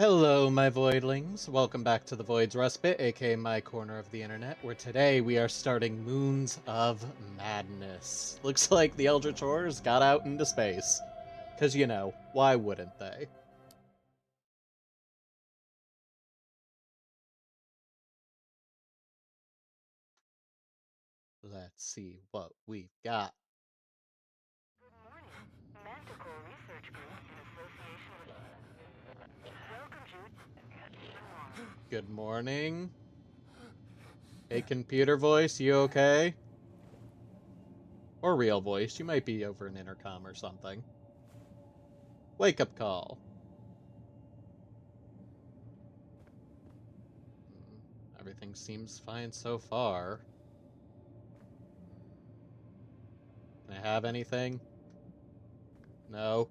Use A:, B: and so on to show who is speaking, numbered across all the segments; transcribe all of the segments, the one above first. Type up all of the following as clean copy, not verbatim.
A: Hello, my voidlings. Welcome back to the Void's Respite, aka my corner of the internet, where today we are starting Moons of Madness. Looks like the Eldritch Horrors got out into space. Because, you know, why wouldn't they? Let's see what we've got.
B: Good morning. Manticore Research Group in association with... Welcome, Jude.
A: Good morning. Hey, computer voice, you okay? Or real voice, you might be over an intercom or something. Wake up call. Everything seems fine so far. Can I have anything? No.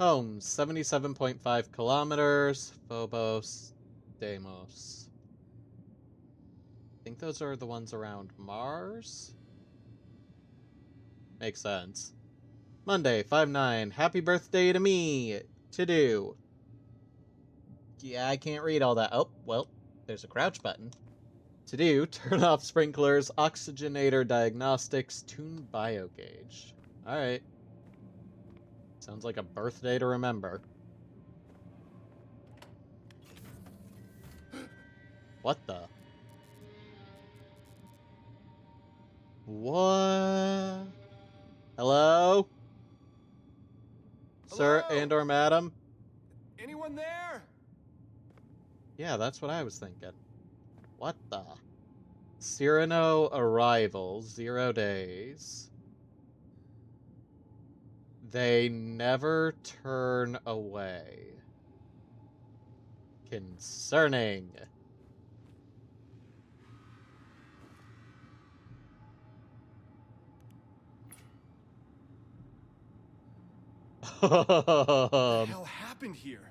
A: Home, 77.5 kilometers. Phobos, Deimos. I think those are the ones around Mars? Makes sense. Monday, 5/9. Happy birthday to me! To do. Yeah, I can't read all that. Oh, well, there's a crouch button. To do, turn off sprinklers, oxygenator diagnostics, tune biogauge. Alright. Sounds like a birthday to remember. What the? What? Hello? Sir
C: Hello?
A: and or madam?
C: Anyone there?
A: Yeah, that's what I was thinking. What the? Cyrano arrival, 0 days. They never turn away. Concerning.
C: What the hell happened here?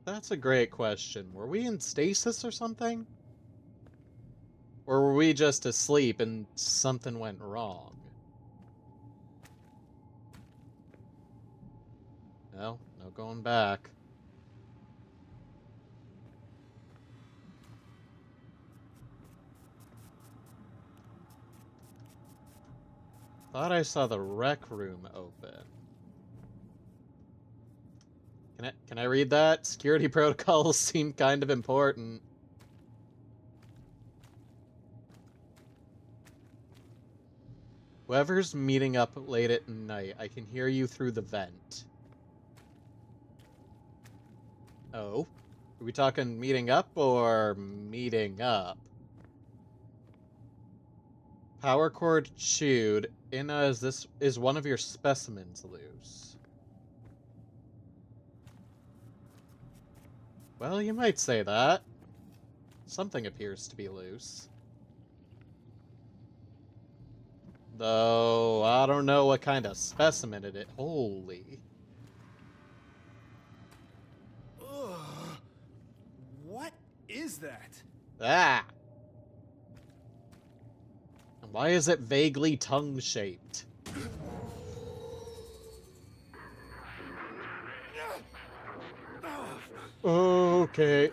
A: That's a great question. Were we in stasis or something? Or were we just asleep and something went wrong? No, no going back. Thought I saw the rec room open. Can I read that? Security protocols seem kind of important. Whoever's meeting up late at night, I can hear you through the vent. Oh? Are we talking meeting up or meeting up? Power cord chewed. Inna, is one of your specimens loose? Well, you might say that. Something appears to be loose. Though, I don't know what kind of specimen it is. Holy.
C: Ugh. What is that?
A: Ah! And why is it vaguely tongue-shaped? Okay.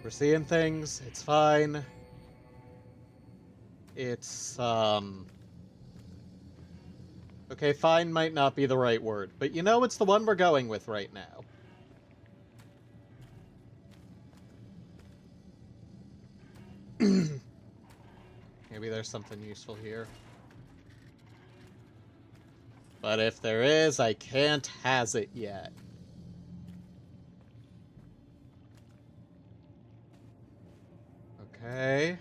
A: We're seeing things. It's fine. It's, okay, fine might not be the right word, but you know it's the one we're going with right now. Maybe there's something useful here. But if there is, I can't has it yet. Okay.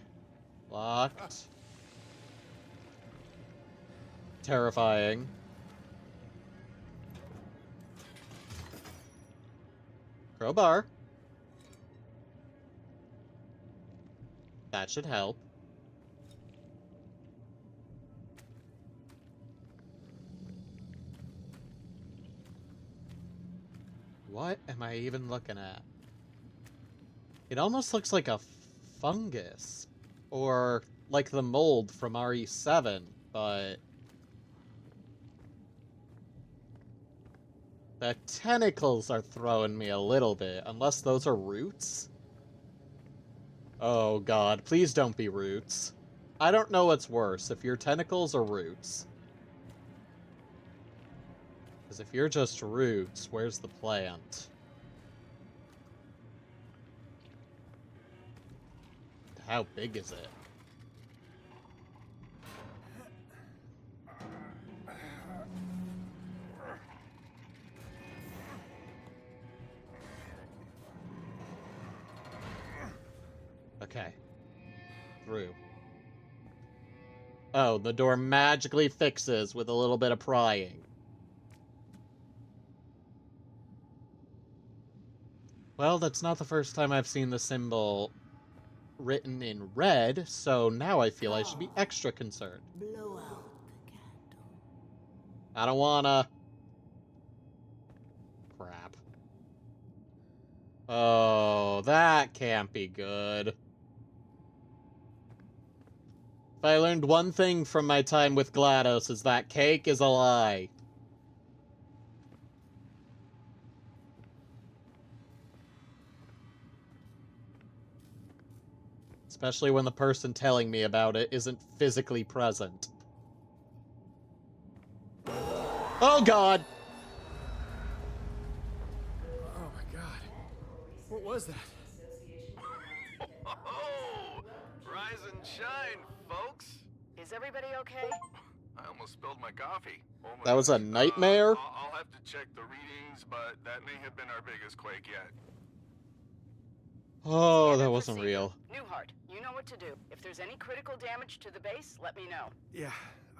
A: Locked. Terrifying. Crowbar. That should help. What am I even looking at? It almost looks like a fungus. Or like the mold from RE7, but... The tentacles are throwing me a little bit, unless those are roots. Oh god, please don't be roots. I don't know what's worse, if you're tentacles or roots. Because if you're just roots, where's the plant? How big is it? Okay. Through. Oh, the door magically fixes with a little bit of prying. Well, that's not the first time I've seen the symbol written in red, so now I feel I should be extra concerned.
D: Blow out the candle.
A: I don't wanna... Crap. Oh, that can't be good. If I learned one thing from my time with GLaDOS, is that cake is a lie. Especially when the person telling me about it isn't physically present. Oh god!
C: Oh my god. What was that?
E: Oh, rise and shine, folks.
B: Is everybody okay?
E: I almost spilled my coffee. Oh my
A: That was a
E: gosh.
A: nightmare?
E: I'll have to check the readings, but that may have been our biggest quake yet.
A: Oh,
B: Standard
A: that wasn't
B: procedure.
A: real.
B: Newhart, you know what to do. If there's any critical damage to the base, let me know.
C: Yeah,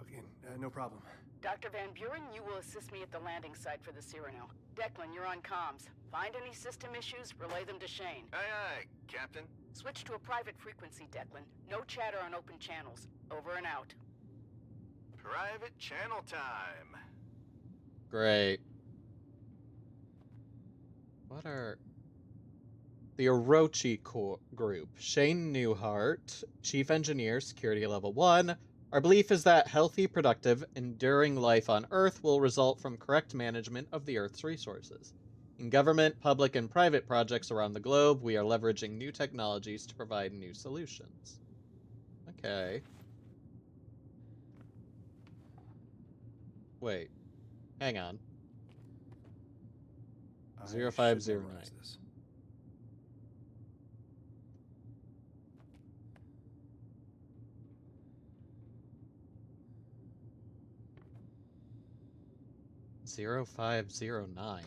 C: okay, no problem.
B: Dr. Van Buren, you will assist me at the landing site for the Cyrano. Declan, you're on comms. Find any system issues, relay them to Shane.
E: Aye, aye, Captain.
B: Switch to a private frequency, Declan. No chatter on open channels. Over and out.
E: Private channel time.
A: Great. What are... The Orochi Group. Shane Newhart, Chief Engineer, Security Level 1. Our belief is that healthy, productive, enduring life on Earth will result from correct management of the Earth's resources. In government, public, and private projects around the globe, we are leveraging new technologies to provide new solutions. Okay. Wait. Hang on.
C: I
A: 0509.
C: should memorize this.
A: Zero 0509.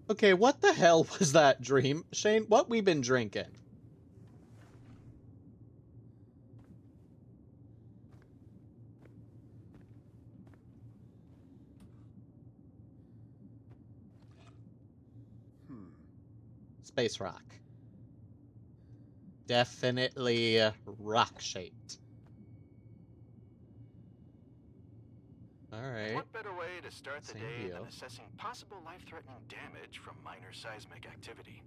A: Okay, what the hell was that dream? Shane, what we been drinking? Space rock. Definitely rock-shaped. Alright.
E: What better way to start the
A: Same
E: day
A: deal.
E: than assessing possible life-threatening damage from minor seismic activity?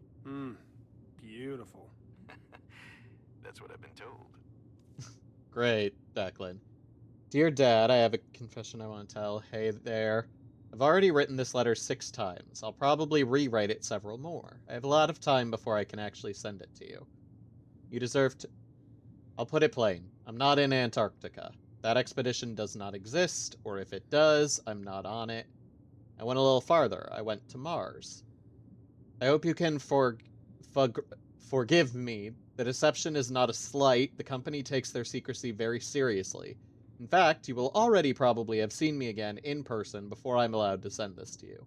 C: Beautiful.
E: That's what I've been told.
A: Great, Declan. Dear Dad, I have a confession I want to tell. Hey there. I've already written this letter 6 times. I'll probably rewrite it several more. I have a lot of time before I can actually send it to you. You deserve to... I'll put it plain. I'm not in Antarctica. That expedition does not exist, or if it does, I'm not on it. I went a little farther. I went to Mars. I hope you can forgive me. The deception is not a slight. The company takes their secrecy very seriously. In fact, you will already probably have seen me again in person before I'm allowed to send this to you.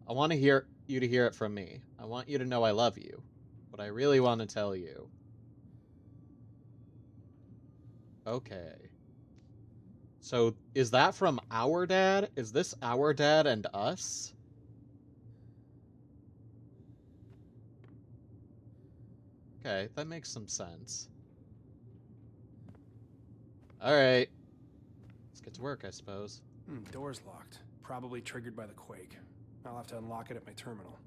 A: I want to hear you to hear it from me. I want you to know I love you. But I really want to tell you. Okay. So, is that from our dad? Is this our dad and us? Okay, that makes some sense. Alright. Let's get to work, I suppose.
C: Door's locked. Probably triggered by the quake. I'll have to unlock it at my terminal.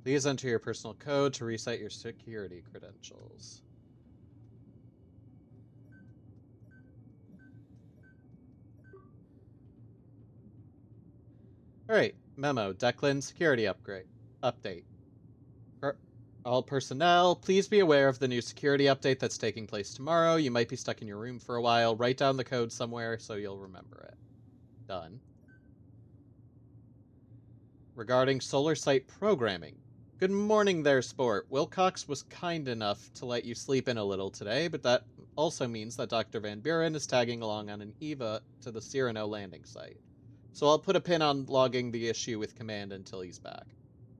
A: Please enter your personal code to reset your security credentials. Alright, memo, Declan security update. All personnel, please be aware of the new security update that's taking place tomorrow. You might be stuck in your room for a while. Write down the code somewhere so you'll remember it. Done. Regarding solar site programming. Good morning there, Sport. Wilcox was kind enough to let you sleep in a little today, but that also means that Dr. Van Buren is tagging along on an EVA to the Cyrano landing site. So I'll put a pin on logging the issue with Command until he's back.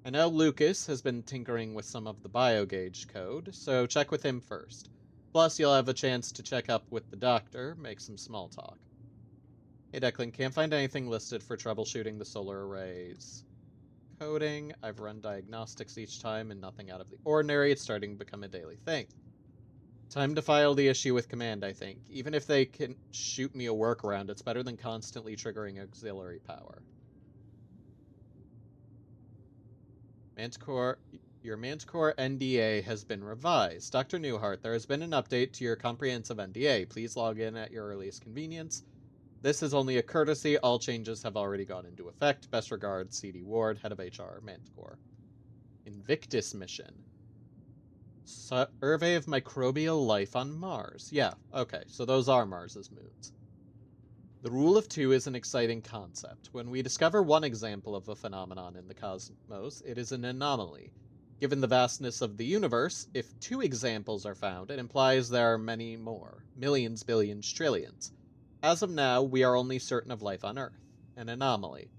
A: I know Lucas has been tinkering with some of the biogauge code, so check with him first. Plus, you'll have a chance to check up with the doctor, make some small talk. Hey Declan, can't find anything listed for troubleshooting the solar arrays. Coding, I've run diagnostics each time and nothing out of the ordinary. It's starting to become a daily thing. Time to file the issue with Command, I think. Even if they can shoot me a workaround, it's better than constantly triggering auxiliary power. Your Manticore NDA has been revised. Dr. Newhart, there has been an update to your comprehensive NDA. Please log in at your earliest convenience. This is only a courtesy. All changes have already gone into effect. Best regards, CD Ward, Head of HR, Manticore. Invictus mission. Survey of microbial life on Mars. Yeah, okay, so those are Mars's moons. The rule of two is an exciting concept. When we discover one example of a phenomenon in the cosmos, it is an anomaly. Given the vastness of the universe, if two examples are found, it implies there are many more. Millions, billions, trillions. As of now, we are only certain of life on Earth. An anomaly.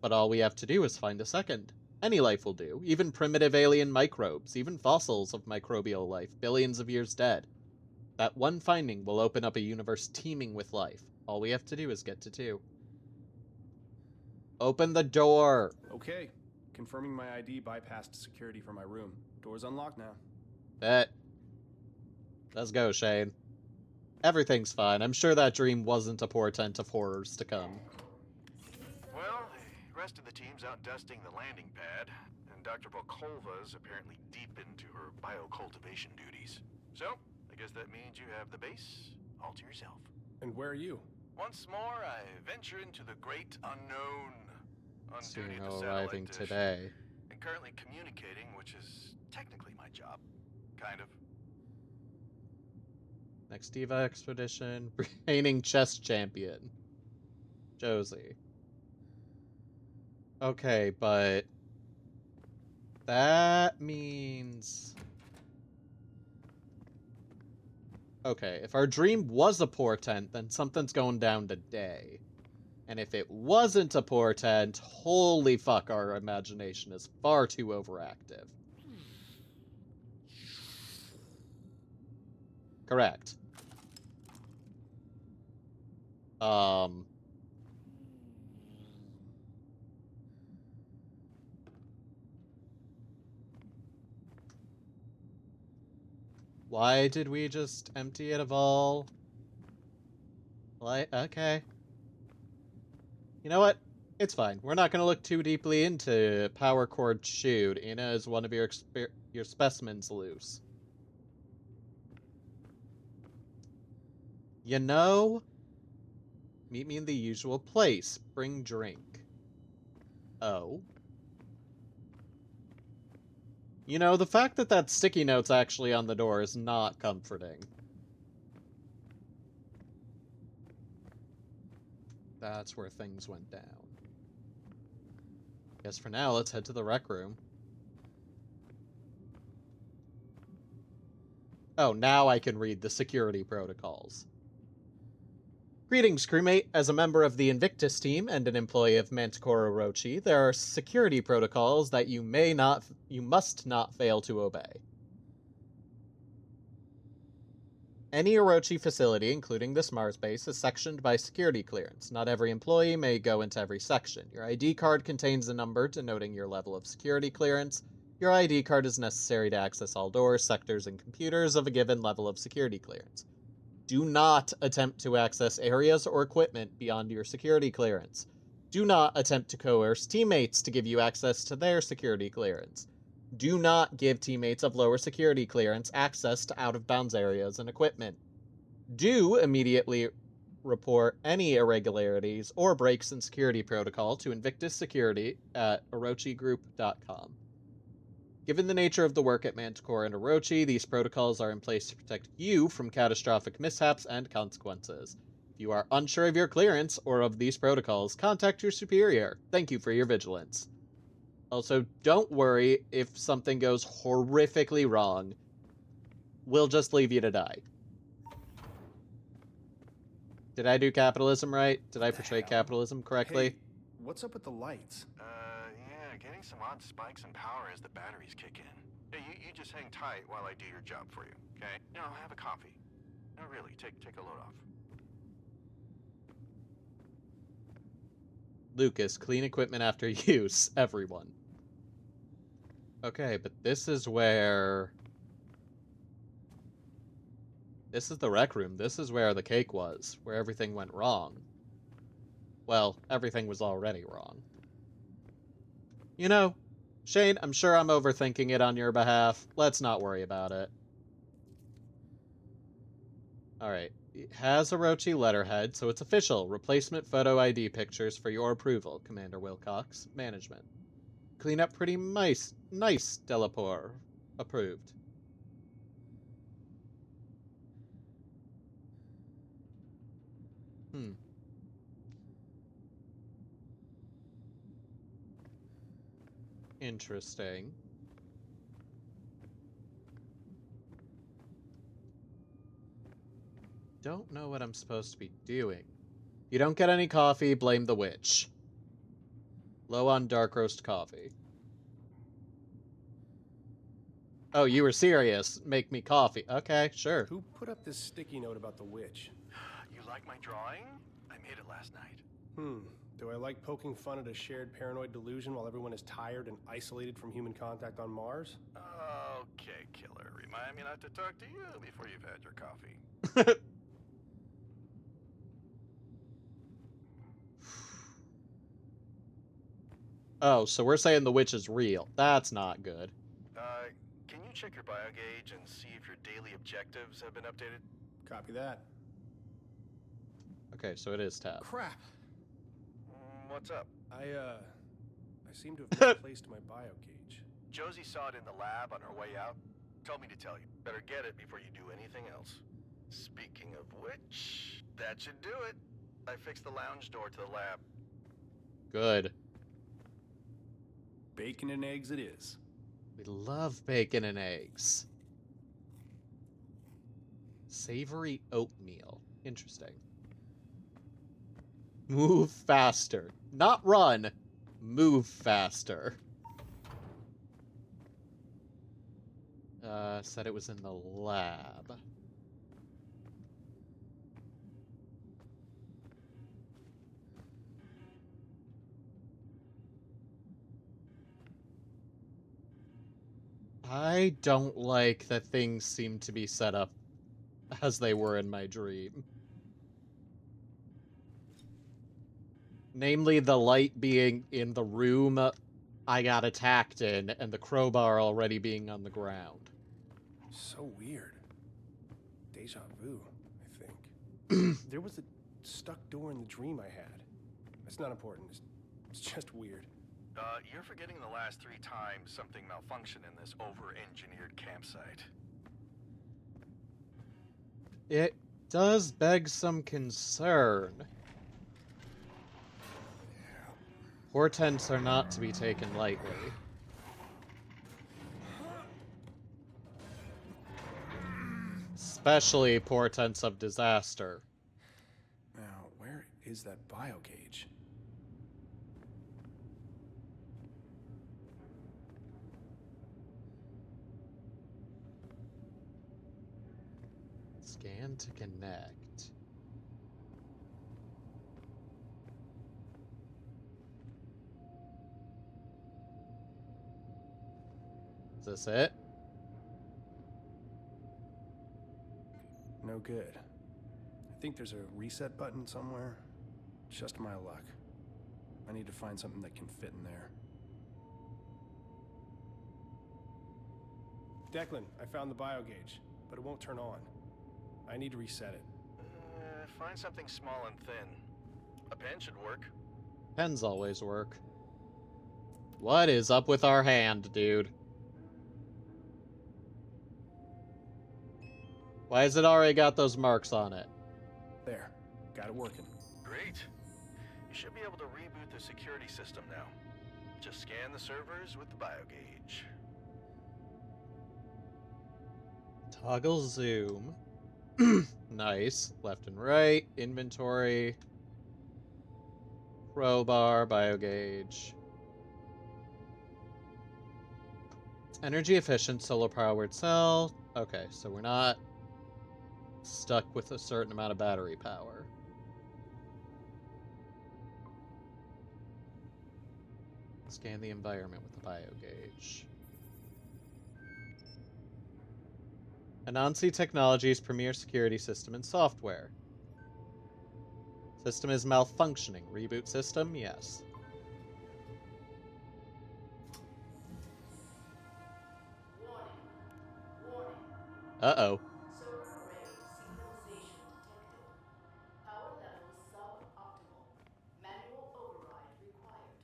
A: But all we have to do is find a second. Any life will do, even primitive alien microbes, even fossils of microbial life, billions of years dead. That one finding will open up a universe teeming with life. All we have to do is get to 2. Open the door!
C: Okay. Confirming my ID bypassed security for my room. Door's unlocked now.
A: Bet. Let's go, Shane. Everything's fine. I'm sure that dream wasn't a portent of horrors to come.
E: Well, the rest of the team's out dusting the landing pad, and Dr. Volkova's apparently deep into her biocultivation duties. So, I guess that means you have the base all to yourself.
C: And where are you?
E: Once more, I venture into the great unknown. On duty at the
A: Cyrano
E: satellite
A: arriving
E: dish,
A: today.
E: and currently communicating, which is technically my job. Kind of.
A: Next EVA expedition. Reigning chess champion. Josie. Okay, but... that means... okay, if our dream was a portent, then something's going down today. And if it wasn't a portent, holy fuck, our imagination is far too overactive. Correct. Why did we just empty it of all? Okay. You know what? It's fine. We're not going to look too deeply into power cord shoot. Ina, is one of your specimens loose? You know? Meet me in the usual place. Bring drink. Oh. You know, the fact that that sticky note's actually on the door is not comforting. That's where things went down. Guess for now, let's head to the rec room. Oh, now I can read the security protocols. Greetings, crewmate. As a member of the Invictus team and an employee of Manticore Orochi, there are security protocols that you must not fail to obey. Any Orochi facility, including this Mars base, is sectioned by security clearance. Not every employee may go into every section. Your ID card contains a number denoting your level of security clearance. Your ID card is necessary to access all doors, sectors, and computers of a given level of security clearance. Do not attempt to access areas or equipment beyond your security clearance. Do not attempt to coerce teammates to give you access to their security clearance. Do not give teammates of lower security clearance access to out-of-bounds areas and equipment. Do immediately report any irregularities or breaks in security protocol to Invictus Security at orochigroup.com. Given the nature of the work at Manticore and Orochi, these protocols are in place to protect you from catastrophic mishaps and consequences. If you are unsure of your clearance or of these protocols, contact your superior. Thank you for your vigilance. Also, don't worry if something goes horrifically wrong. We'll just leave you to die. Did I do capitalism right? Did I portray capitalism correctly?
C: Hey, what's up with the lights?
E: Yeah, getting some odd spikes in power as the batteries kick in. Yeah, you just hang tight while I do your job for you, okay? No, have a coffee. No, really, take a load off.
A: Lucas, clean equipment after use, everyone. Okay, but this is where... This is the rec room. This is where the cake was, where everything went wrong. Well, everything was already wrong. You know, Shane, I'm sure I'm overthinking it on your behalf. Let's not worry about it. Alright. It has Orochi letterhead, so it's official. Replacement photo ID pictures for your approval, Commander Wilcox. Management. Clean up pretty nice, Delapore. Approved. Interesting. Don't know what I'm supposed to be doing. You don't get any coffee, blame the witch. Low on dark roast coffee. Oh, you were serious. Make me coffee. Okay, sure.
C: Who put up this sticky note about the witch?
E: You like my drawing? I made it last night.
C: Do I like poking fun at a shared paranoid delusion while everyone is tired and isolated from human contact on Mars?
E: Okay, killer. Remind me not to talk to you before you've had your coffee.
A: Oh, so we're saying the witch is real. That's not good.
E: Can you check your bio gauge and see if your daily objectives have been updated?
C: Copy that.
A: Okay, so it is tab.
C: Crap.
E: What's up?
C: I seem to have misplaced my bio gauge.
E: Josie saw it in the lab on her way out. Told me to tell you. Better get it before you do anything else. Speaking of which, that should do it. I fixed the lounge door to the lab.
A: Good.
C: Bacon and eggs it is.
A: We love bacon and eggs. Savory oatmeal. Interesting. Move faster. Not run. Move faster. Said it was in the lab. I don't like that things seem to be set up as they were in my dream. Namely, the light being in the room I got attacked in, and the crowbar already being on the ground.
C: So weird. Deja vu, I think. There was a stuck door in the dream I had. It's not important. It's just weird.
E: You're forgetting the last 3 times something malfunctioned in this over-engineered campsite.
A: It does beg some concern. Portents are not to be taken lightly. Especially portents of disaster.
C: Now, where is that bio gauge?
A: Scan to connect. Is this it?
C: No good. I think there's a reset button somewhere. Just my luck. I need to find something that can fit in there. Declan, I found the bio gauge, but it won't turn on. I need to reset it.
E: find something small and thin. A pen should work.
A: Pens always work. What is up with our hand, dude? Why has it already got those marks on it?
C: There. Got it working.
E: Great. You should be able to reboot the security system now. Just scan the servers with the biogauge.
A: Toggle zoom. Nice. Left and right. Inventory. Crowbar. Biogauge. Energy efficient solar powered cell. Okay, so we're not stuck with a certain amount of battery power. Scan the environment with the biogauge. Anansi Technologies' premier security system and software. System is malfunctioning. Reboot system? Yes. Uh-oh.
D: Solar array synchronization detected. Power level suboptimal. Manual override required.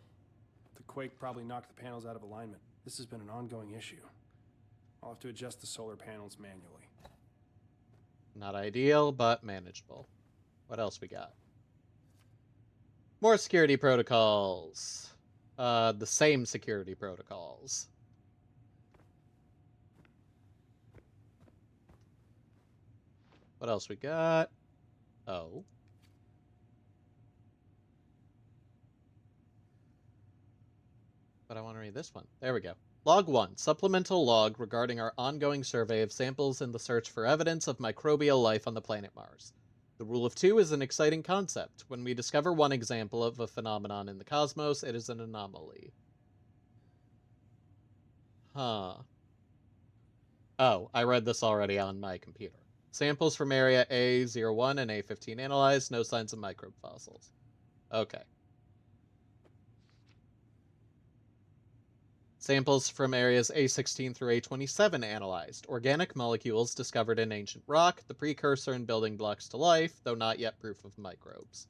C: The quake probably knocked the panels out of alignment. This has been an ongoing issue. I'll have to adjust the solar panels manually.
A: Not ideal, but manageable. What else we got? More security protocols. The same security protocols. What else we got? Oh. But I want to read this one. There we go. Log 1. Supplemental log regarding our ongoing survey of samples in the search for evidence of microbial life on the planet Mars. The rule of two is an exciting concept. When we discover one example of a phenomenon in the cosmos, it is an anomaly. Huh. Oh, I read this already on my computer. Samples from area A01 and A15 analyzed, no signs of microbe fossils. Okay. Samples from areas A16 through A27 analyzed. Organic molecules discovered in ancient rock, the precursor and building blocks to life, though not yet proof of microbes.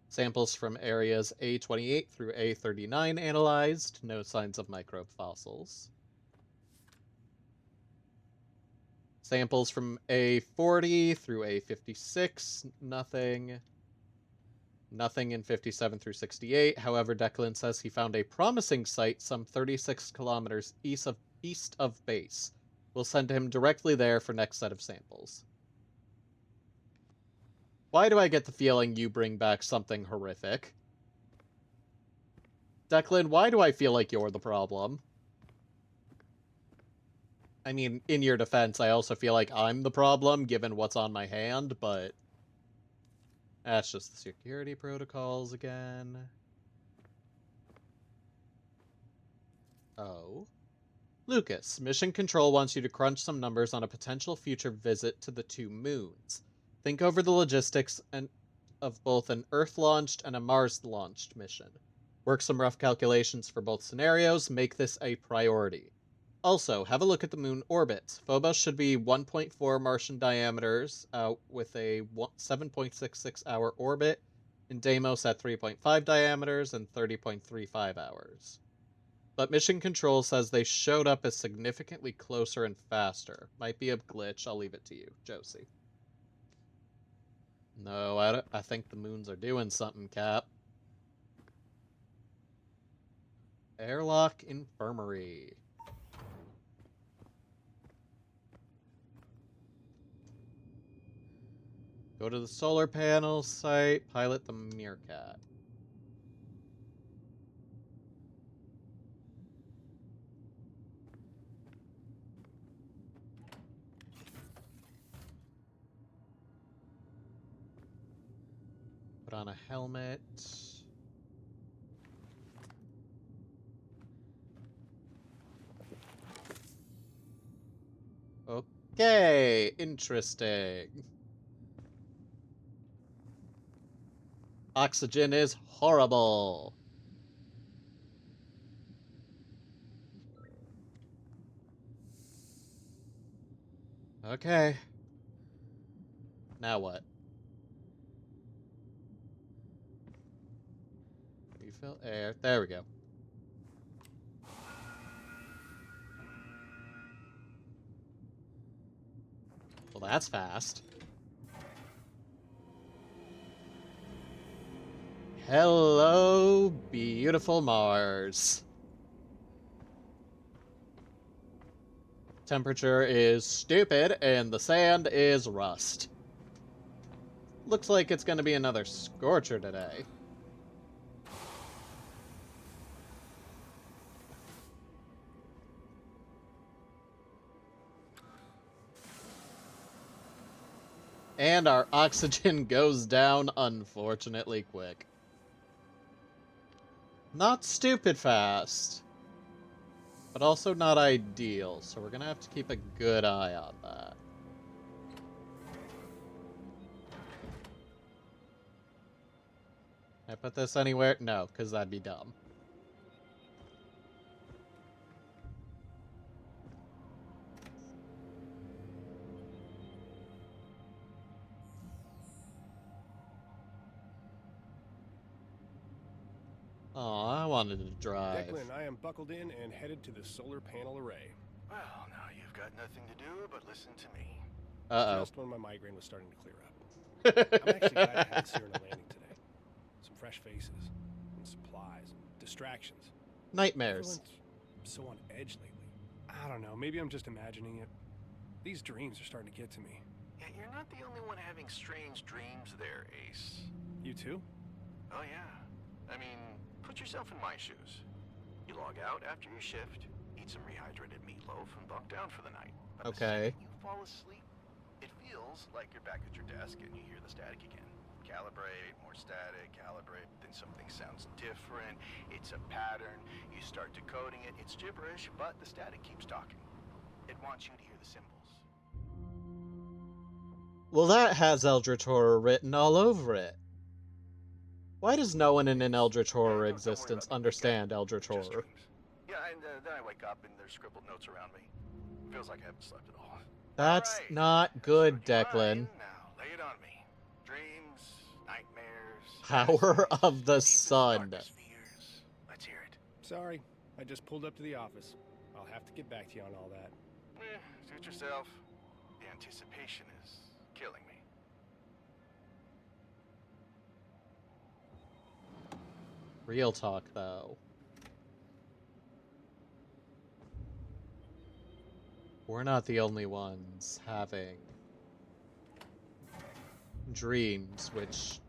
A: Samples from areas A28 through A39 analyzed. No signs of microbe fossils. Samples from A40 through A56. Nothing. Nothing in 57 through 68. However, Declan says he found a promising site some 36 kilometers east of base. We'll send him directly there for next set of samples. Why do I get the feeling you bring back something horrific? Declan, why do I feel like you're the problem? I mean, in your defense, I also feel like I'm the problem, given what's on my hand, but that's just the security protocols again. Oh. Lucas, Mission Control wants you to crunch some numbers on a potential future visit to the two moons. Think over the logistics of both an Earth-launched and a Mars-launched mission. Work some rough calculations for both scenarios. Make this a priority. Also, have a look at the moon orbit. Phobos should be 1.4 Martian diameters with a 7.66 hour orbit, and Deimos at 3.5 diameters and 30.35 hours. But Mission Control says they showed up as significantly closer and faster. Might be a glitch. I'll leave it to you, Josie. No, I think the moons are doing something, Cap. Airlock Infirmary. Go to the solar panel site, pilot the Meerkat. Put on a helmet. Okay, interesting. Oxygen is horrible. Okay. Now what? Fill air. There we go. Well, that's fast. Hello, beautiful Mars. Temperature is stupid, and the sand is rust. Looks like it's going to be another scorcher today. And our oxygen goes down, unfortunately, quick. Not stupid fast, but also not ideal, so we're gonna have to keep a good eye on that. Can I put this anywhere? No, because that'd be dumb. Oh, I wanted to drive.
C: Declan, I am buckled in and headed to the solar panel array.
E: Well, now you've got nothing to do but listen to me.
A: Uh-oh.
C: Just when my migraine was starting to clear up. I'm actually glad I had Cyrano landing today. Some fresh faces, and supplies, and distractions.
A: Nightmares.
C: Everyone's so on edge lately. I don't know, maybe I'm just imagining it. These dreams are starting to get to me.
E: Yeah, you're not the only one having strange dreams there, Ace.
C: You too?
E: Oh, yeah. I mean, put yourself in my shoes. You log out after your shift, eat some rehydrated meatloaf, and bunk down for the night. But the
A: Okay.
E: second you fall asleep, it feels like you're back at your desk and you hear the static again. Calibrate, more static, calibrate, then something sounds different. It's a pattern. You start decoding it. It's gibberish, but the static keeps talking. It wants you to hear the symbols.
A: Well, that has Eldritch Horror written all over it. Why does no one in an Eldritch Horror existence understand Eldritch
E: Just
A: Horror?
E: dreams. Yeah, and then I wake up and there's scribbled notes around me. Feels like I haven't slept at all.
A: That's
E: Alright,
A: not good,
E: start your
A: Declan.
E: mind. Now, lay it on me. Dreams, nightmares,
A: Power
E: fantasies,
A: of the
E: deepest,
A: sun.
E: darkest fears. Let's hear it.
C: Sorry, I just pulled up to the office. I'll have to get back to you on all that.
E: Suit yourself. The anticipation is killing me.
A: Real talk, though. We're not the only ones having dreams, which...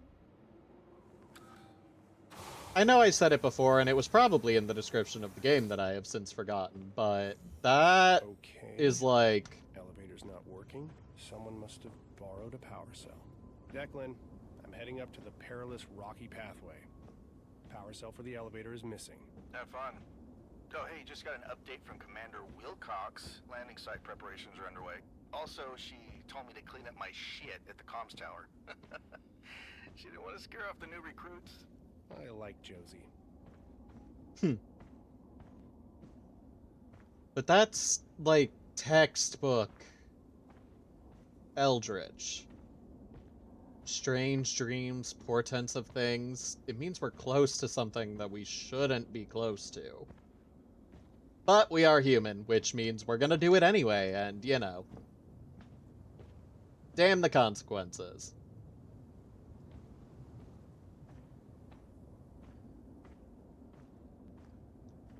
A: I know I said it before, and it was probably in the description of the game that I have since forgotten, but that
C: Okay.
A: is like...
C: Elevator's not working. Someone must have borrowed a power cell. Declan, I'm heading up to the perilous rocky pathway. Power cell for the elevator is missing.
E: Have fun. Oh, hey, just got an update from Commander Wilcox. Landing site preparations are underway. Also, she told me to clean up my shit at the comms tower. She didn't want to scare off the new recruits.
C: I like Josie.
A: But that's, like, textbook Eldritch. Strange dreams, portents of things. It means we're close to something that we shouldn't be close to. But we are human, which means we're gonna do it anyway, and, you know. Damn the consequences.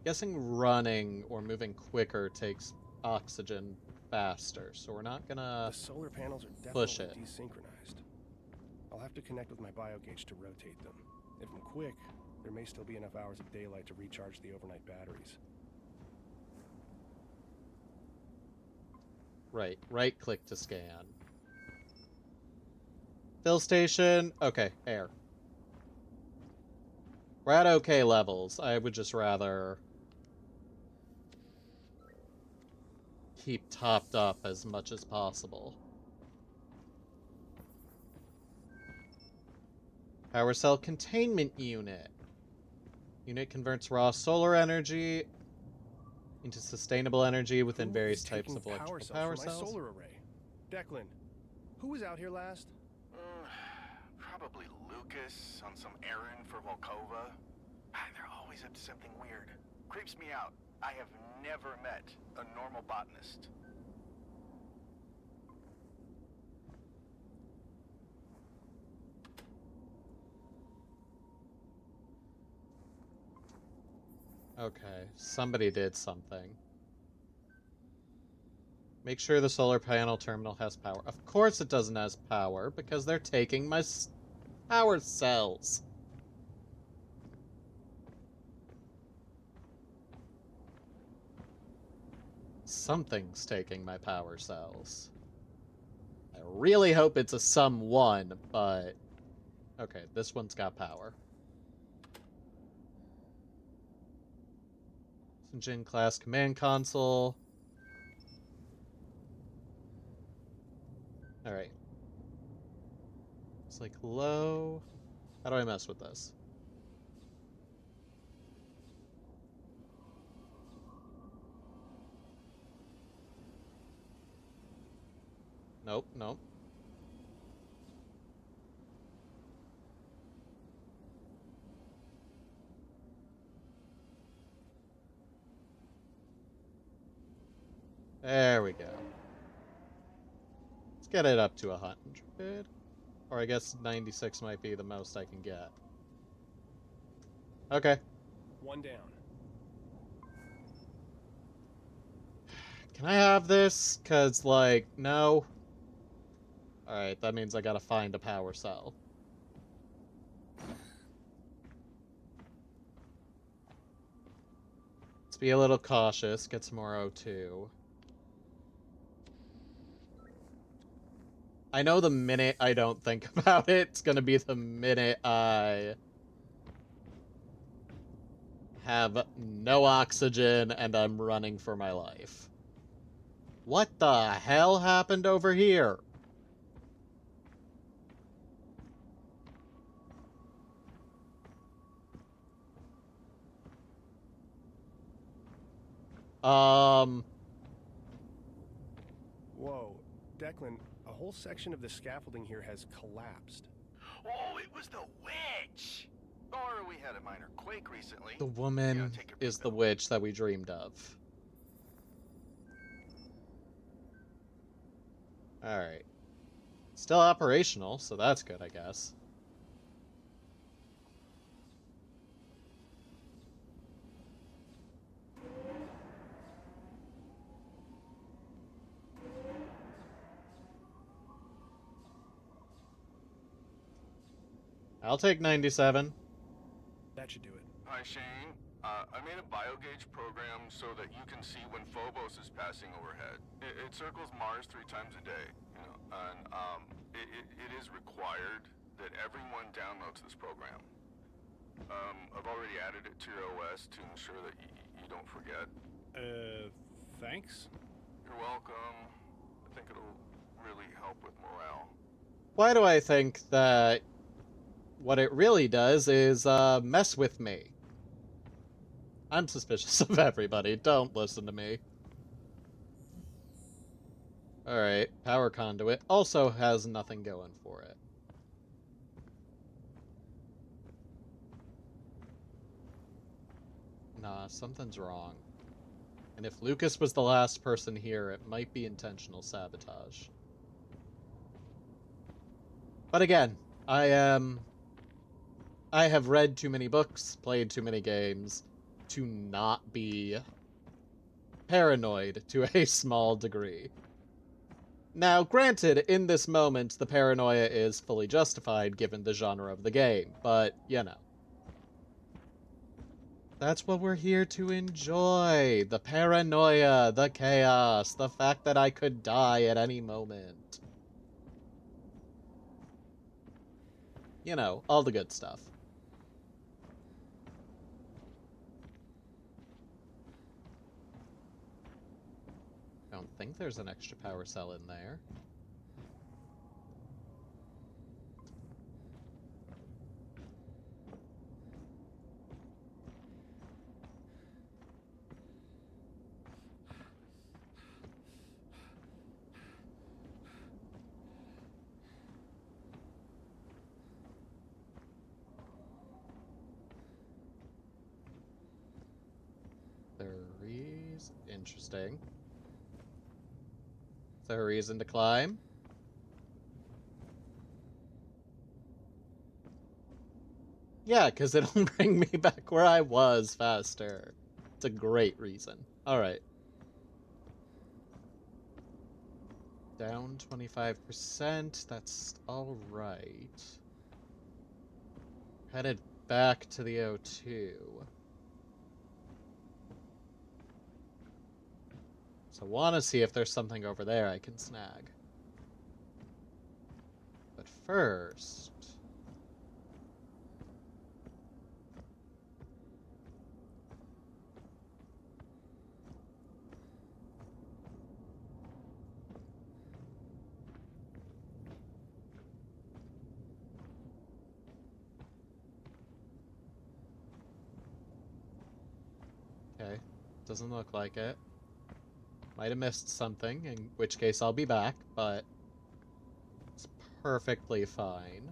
A: Guessing running or moving quicker takes oxygen faster, so we're not gonna
C: The solar panels are
A: push
C: definitely
A: it.
C: desynchronized. I'll have to connect with my biogauge to rotate them. If I'm quick, there may still be enough hours of daylight to recharge the overnight batteries.
A: Right click to scan. Fill station. Okay, air. We're at okay levels. I would just rather keep topped up as much as possible. Power cell containment unit. Unit converts raw solar energy into sustainable energy within
C: Who
A: various
C: is
A: types
C: taking
A: of electrical
C: cells
A: power
C: from my
A: cells.
C: solar array? Declan, who was out here last?
E: Probably Lucas on some errand for Volkova. They're always up to something weird. Creeps me out. I have never met a normal botanist.
A: Okay, somebody did something. Make sure the solar panel terminal has power. Of course it doesn't have power, because they're taking my power cells. Something's taking my power cells. I really hope it's a someone, but... Okay, this one's got power. Engine class command console. Alright. It's like low. How do I mess with this? Nope, nope. There we go. Let's get it up to 100. Or I guess 96 might be the most I can get. Okay.
C: One down.
A: Can I have this? Because, like, no. Alright, that means I gotta find a power cell. Let's be a little cautious. Get some more O2. I know the minute I don't think about it, it's gonna be the minute I have no oxygen and I'm running for my life. What the hell happened over here?
C: Whoa, Declan, a whole section of the scaffolding here has collapsed.
E: Oh, it was the witch! Or we had a minor quake recently.
A: The woman is the witch that we dreamed of. Alright. Still operational, so that's good, I guess. I'll take 97.
C: That should do it.
E: Hi, Shane. I made a biogauge program so that you can see when Phobos is passing overhead. It circles Mars 3 times a day, you know, and it is required that everyone downloads this program. I've already added it to your OS to ensure that you don't forget.
C: Thanks?
E: You're welcome. I think it'll really help with morale.
A: Why do I think that what it really does is mess with me? I'm suspicious of everybody. Don't listen to me. Alright, power conduit also has nothing going for it. Nah, something's wrong. And if Lucas was the last person here, it might be intentional sabotage. But again, I have read too many books, played too many games, to not be paranoid to a small degree. Now, granted, in this moment, the paranoia is fully justified given the genre of the game, but, you know. That's what we're here to enjoy. The paranoia, the chaos, the fact that I could die at any moment. You know, all the good stuff. I don't think there's an extra power cell in there. trees. Interesting. Is there a reason to climb? Yeah, because it'll bring me back where I was faster. It's a great reason. Alright. Down 25%. That's alright. Headed back to the O2. So I want to see if there's something over there I can snag. But first... Okay, doesn't look like it. Might have missed something, in which case I'll be back, but it's perfectly fine.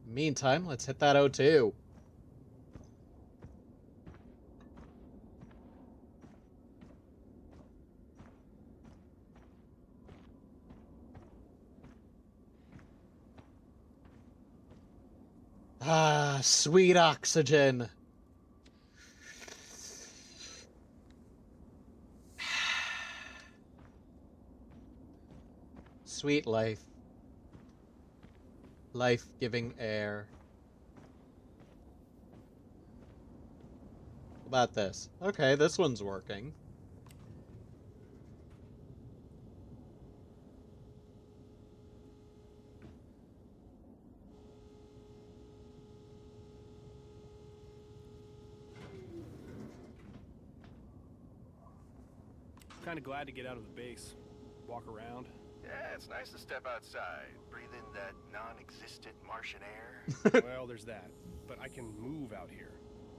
A: Meantime, let's hit that O2. Ah, sweet oxygen. Sweet life. Life-giving air. How about this? Okay, this one's working.
C: Kind of glad to get out of the base, walk around.
E: Yeah, it's nice to step outside, breathe in that non-existent Martian air.
C: Well, there's that. But I can move out here.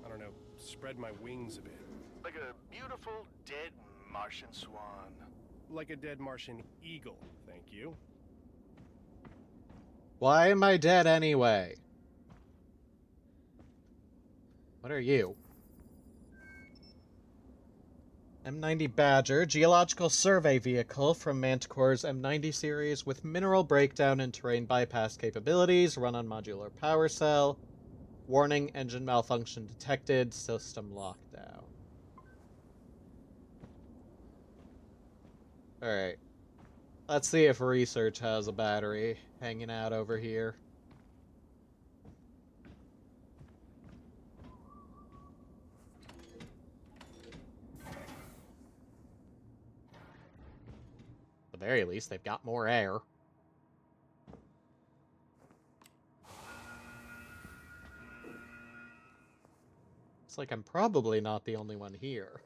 C: I don't know, spread my wings a bit.
E: Like a beautiful, dead Martian swan.
C: Like a dead Martian eagle, thank you.
A: Why am I dead anyway? What are you? M90 Badger, geological survey vehicle from Manticore's M90 series with mineral breakdown and terrain bypass capabilities, run on modular power cell. Warning, engine malfunction detected, system lockdown. Alright. Let's see if research has a battery hanging out over here. At the very least, they've got more air. It's like I'm probably not the only one here.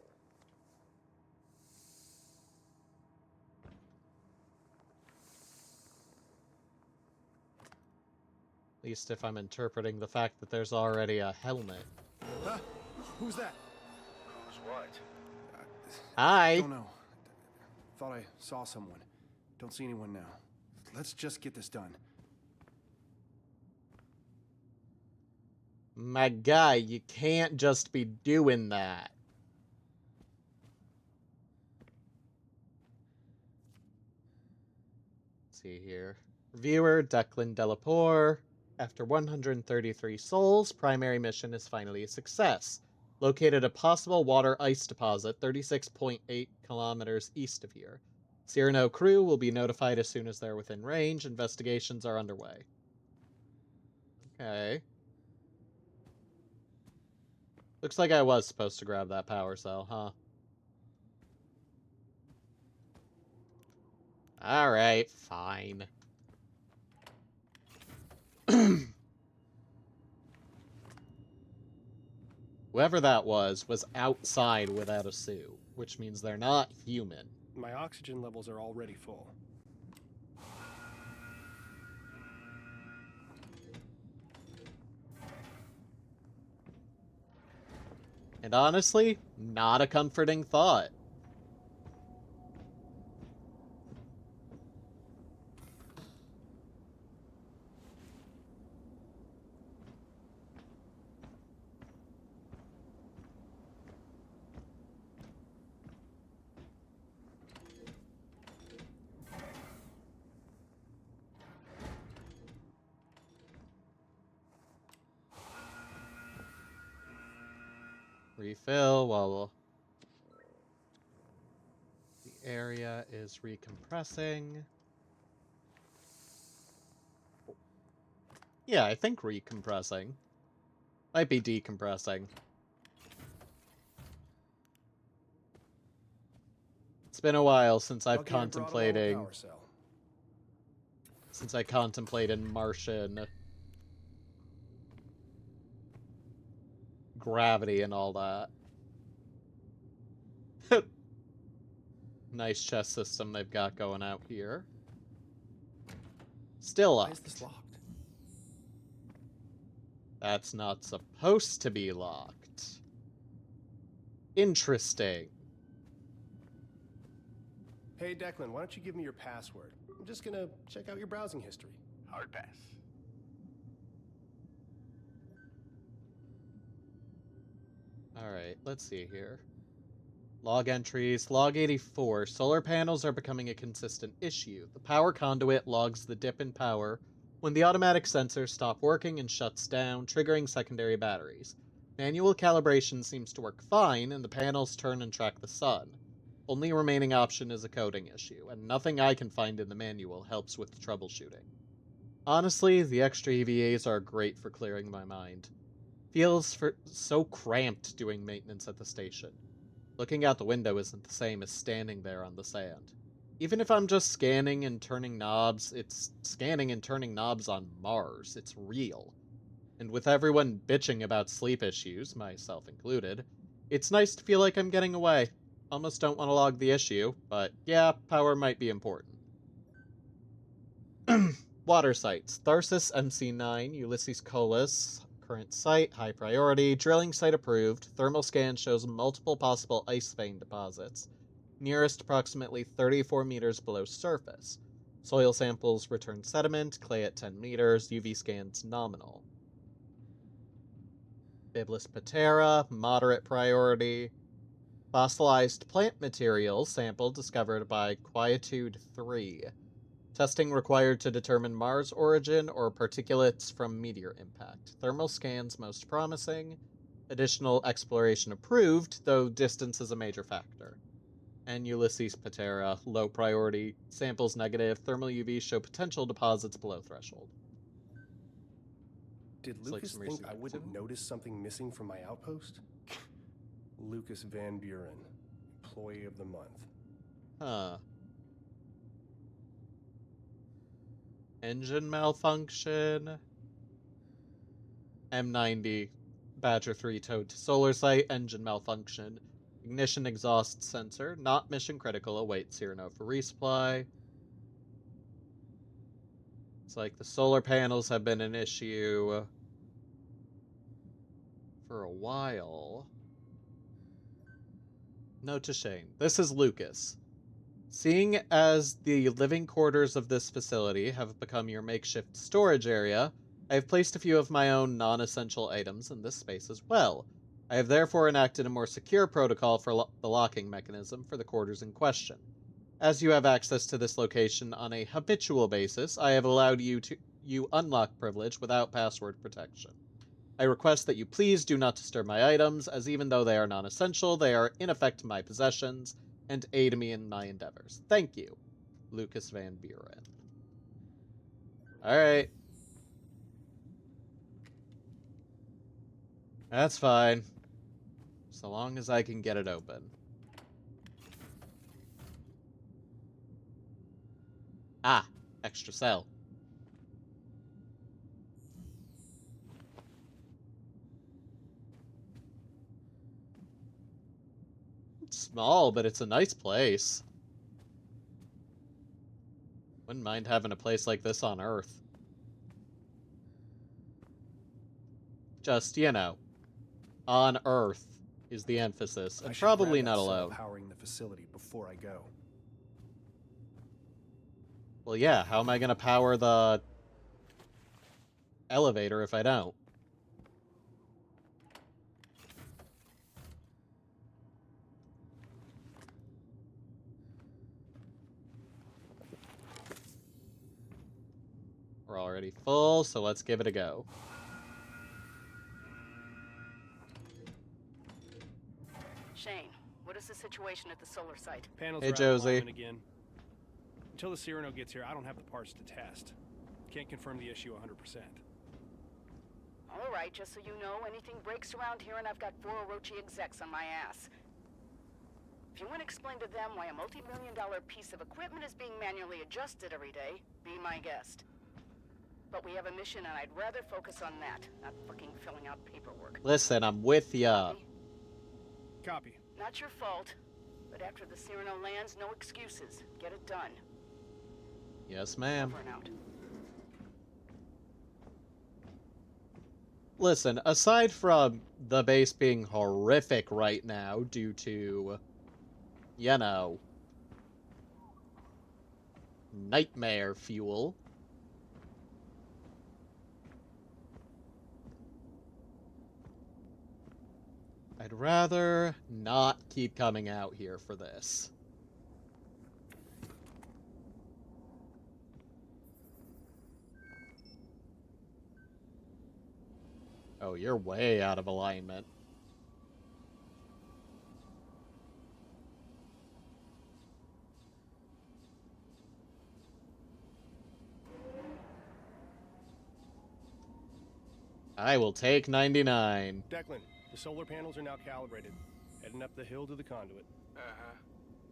A: At least if I'm interpreting the fact that there's already a helmet.
C: Huh? Who's that?
E: Who's what?
A: Hi!
C: Don't know. Thought I saw someone. Don't see anyone now. Let's just get this done.
A: My guy, you can't just be doing that. Let's see here. Reviewer, Declan Delapour. After 133 souls, primary mission is finally a success. Located a possible water ice deposit 36.8 kilometers east of here. Cyrano crew will be notified as soon as they're within range. Investigations are underway. Okay. Looks like I was supposed to grab that power cell, huh? Alright, fine. Whoever that was outside without a suit, which means they're not human.
C: My oxygen levels are already full.
A: And honestly, not a comforting thought. refill while the area is recompressing. Yeah, I think recompressing. Might be decompressing. It's been a while since I've contemplated Martian gravity and all that. Nice chest system they've got going out here. Still locked.
C: Why is this locked?
A: That's not supposed to be locked. Interesting.
C: Hey, Declan, why don't you give me your password? I'm just gonna check out your browsing history.
E: Hard pass.
A: Alright, let's see here. Log entries. Log 84. Solar panels are becoming a consistent issue. The power conduit logs the dip in power when the automatic sensors stop working and shuts down, triggering secondary batteries. Manual calibration seems to work fine, and the panels turn and track the sun. Only remaining option is a coding issue, and nothing I can find in the manual helps with the troubleshooting. Honestly, the extra EVAs are great for clearing my mind. Feels so cramped doing maintenance at the station. Looking out the window isn't the same as standing there on the sand. Even if I'm just scanning and turning knobs, it's scanning and turning knobs on Mars. It's real. And with everyone bitching about sleep issues, myself included, it's nice to feel like I'm getting away. Almost don't want to log the issue, but yeah, power might be important. Water sites. Tharsis MC9, Ulysses Colas. Current site, high priority. Drilling site approved. Thermal scan shows multiple possible ice vein deposits. Nearest approximately 34 meters below surface. Soil samples return sediment. Clay at 10 meters. UV scans nominal. Biblis patera, moderate priority. Fossilized plant material sample discovered by Quietude 3. Testing required to determine Mars origin or particulates from meteor impact. Thermal scans most promising. Additional exploration approved, though distance is a major factor. And Ulysses patera, low priority. Samples negative. Thermal UV show potential deposits below threshold.
C: Did Lucas think I wouldn't notice something missing from my outpost? Lucas Van Buren, Employee of the Month.
A: Huh. Engine malfunction. M90. Badger 3 towed to solar site. Engine malfunction. Ignition exhaust sensor. Not mission critical. Await Cyrano for resupply. It's like the solar panels have been an issue for a while. Note to Shane. This is Lucas. Seeing as the living quarters of this facility have become your makeshift storage area, I have placed a few of my own non-essential items in this space as well. I have therefore enacted a more secure protocol for the locking mechanism for the quarters in question. As you have access to this location on a habitual basis, I have allowed you unlock privilege without password protection. I request that you please do not disturb my items, as even though they are non-essential, they are in effect my possessions, and aid me in my endeavors. Thank you, Lucas Van Buren. Alright. That's fine. So long as I can get it open. Ah, extra cell. It's small, but it's a nice place. Wouldn't mind having a place like this on Earth. Just, you know, on Earth is the emphasis, and probably not alone.
C: Powering the facility before I go.
A: Well, yeah, how am I going to power the elevator if I don't? We're already full, so let's give it a go.
B: Shane, what is the situation at the solar site?
C: Panels
A: Hey,
C: are out of
A: Josie.
C: alignment again. Until the Cyrano gets here, I don't have the parts to test. Can't confirm the issue 100%.
B: All right, just so you know, anything breaks around here and I've got 4 Orochi execs on my ass. If you want to explain to them why a multi-million-dollar piece of equipment is being manually adjusted every day, be my guest. But we have a mission and I'd rather focus on that, not fucking filling out paperwork.
A: Listen, I'm with ya.
B: Copy?
C: Copy.
B: Not your fault, but after the Cyrano lands, no excuses. Get it done.
A: Yes, ma'am.
B: Over and out.
A: Listen, aside from the base being horrific right now due to, you know, nightmare fuel, I'd rather not keep coming out here for this. Oh, you're way out of alignment. I will take 99.
C: Declan, the solar panels are now calibrated. Heading up the hill to the conduit.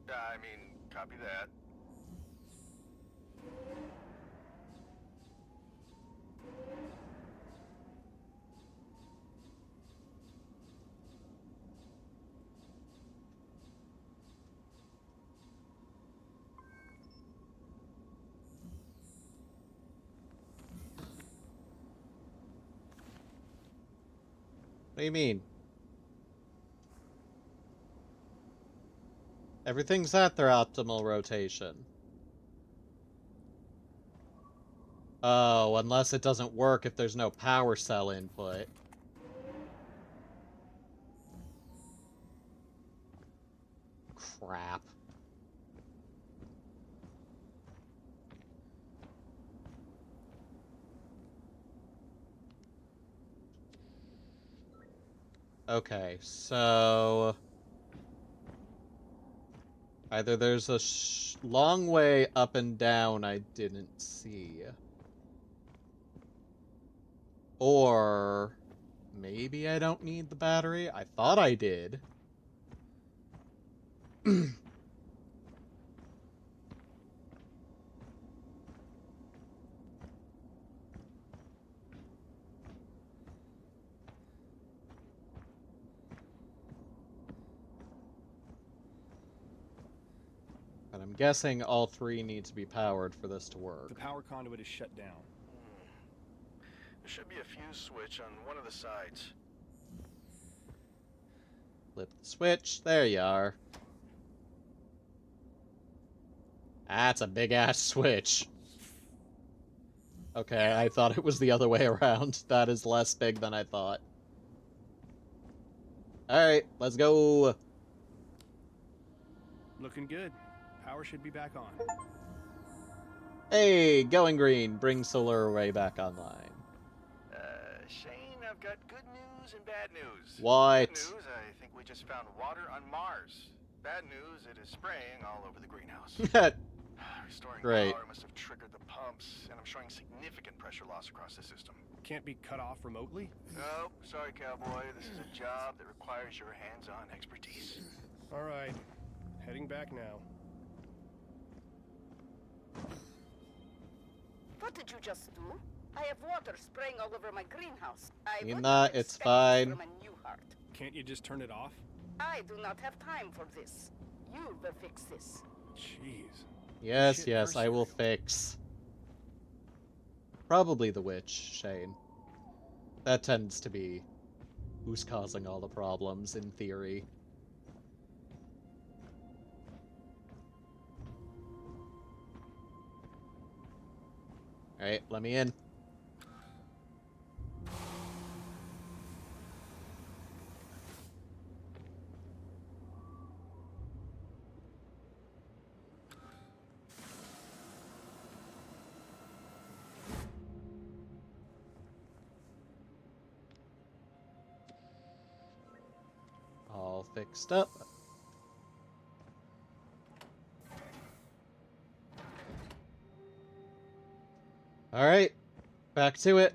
E: I mean, copy that.
A: What do you mean? Everything's at their optimal rotation. Oh, unless it doesn't work if there's no power cell input. Crap. Okay, so either there's a long way up and down I didn't see, or maybe I don't need the battery. I thought I did. But I'm guessing all 3 need to be powered for this to work.
C: The power conduit is shut down.
E: There should be a fuse switch on one of the sides.
A: Flip the switch. There you are. That's a big-ass switch. Okay, I thought it was the other way around. That is less big than I thought. Alright, let's go.
C: Looking good. Power should be back on.
A: Hey, going green. Bring solar array back online.
E: Shane, I've got good news and bad news.
A: What?
E: Good news, I think we just found water on Mars. Bad news, it is spraying all over the greenhouse. Restoring
A: Great.
E: power must have triggered the pumps, and I'm showing significant pressure loss across the system.
C: Can't be cut off remotely?
E: No, sorry, cowboy. This is a job that requires your hands-on expertise.
C: All right. Heading back now.
B: What did you just do? I have water spraying all over my greenhouse. I
A: You
B: would
A: not,
B: not
A: it's
B: expect
A: fine.
B: this from a new heart.
C: Can't you just turn it off?
B: I do not have time for this. You will fix this.
C: Jeez.
A: Yes,
C: Shit,
A: yes, I will
C: mercenary.
A: fix. Probably the witch, Shane. That tends to be who's causing all the problems, in theory. Alright, let me in. All all fixed up. Alright, back to it.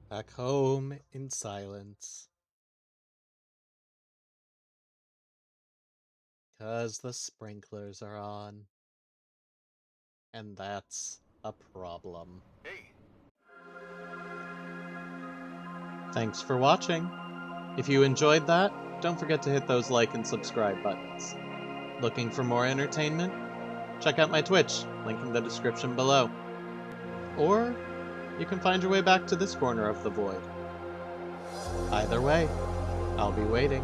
A: Back home in silence. 'Cause the sprinklers are on. And that's a problem.
E: Hey,
A: Thanks for watching. If you enjoyed that, don't forget to hit those like and subscribe buttons. Looking for more entertainment? Check out my Twitch, link in the description below. Or you can find your way back to this corner of the void. Either way, I'll be waiting.